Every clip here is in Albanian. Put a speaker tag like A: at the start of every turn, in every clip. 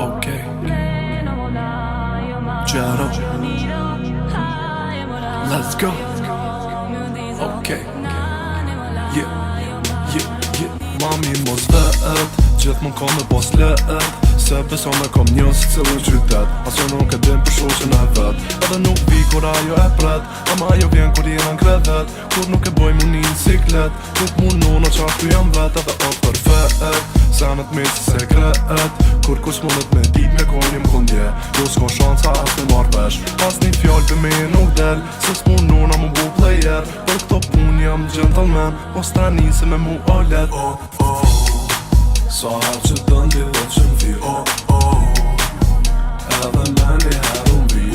A: Okay. Jaro. Let's go. Okay. Yeah. Mami mos vët, gjithmon ka me pas lët, se beso me kom njës cilën qytet. Aso nuk e din për shoqen e vet, edhe nuk vi kur ajo e pret, ama ajo vjen kur jena n'krevet. Kur nuk e boj mu një ciklet, nuk mu nona qashtu jam vet, edhe o perfet. Senet me si sekret, kur kush mundet me dit me konjim kundje, jo s'ko shanca as me marr vesh. Pas një fjall për me nuk del, se s'mu nona mu bu player. Për këto pun jam gentleman, mos ta nisi me mu olet. Sa her që dëndi dhe që m'fi edhe me një her unë vi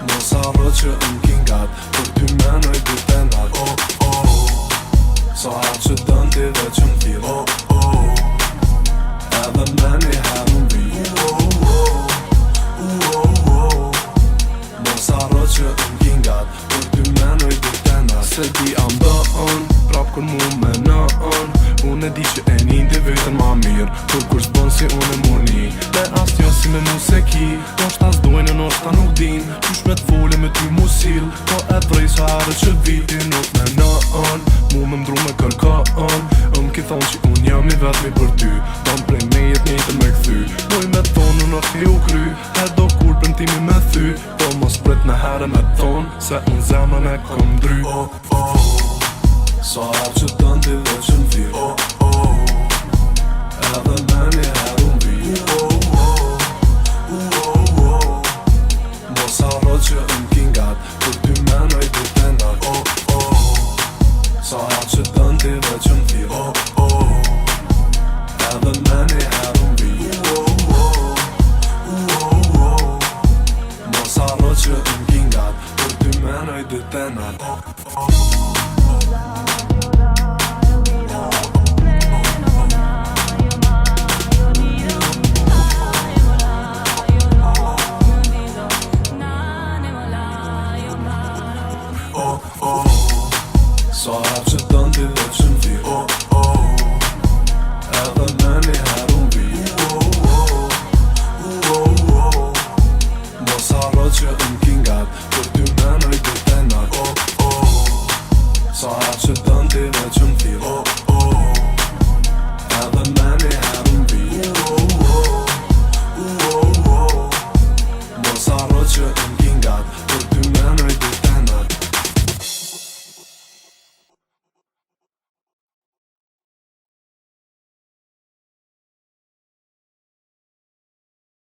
A: Mos arrë që m'kingat, për ty menoj dy tenat Sa her që dëndi dhe që m'fi edhe me një her unë vi Mos arrë që m'kingat, për ty menoj dy tenat Se di am dëën prap kur mu me nëën Unë e di që e një të vetën ma mirë Kur s'bën si unë e murni Dhe as t'jo si me mu se ki Nosht as dojnë, nosht ta nuk din Qysh me t'fole me ty mu sil Ko e vrej sa herë që viti nuk me nëën Mu me mdru me kërkën ki thonë që unë jam i vetmi për ty Don prej me jet njëtë me këthy Doj me thonë unë është u kry Her do kur për n'timi me thy Po mos prit në herë me thonë Se unë zemën e kom dry Sa her që dëndi dhe që m'fi edhe me një her unë vi Mos arro që m'kingat, për ty menoj dy tenat Sa her që dëndi dhe që m'fi edhe me një her unë vi Mos arro që m'kingat, për ty menoj dy tenat Sa her që dëndi dhe që m'fi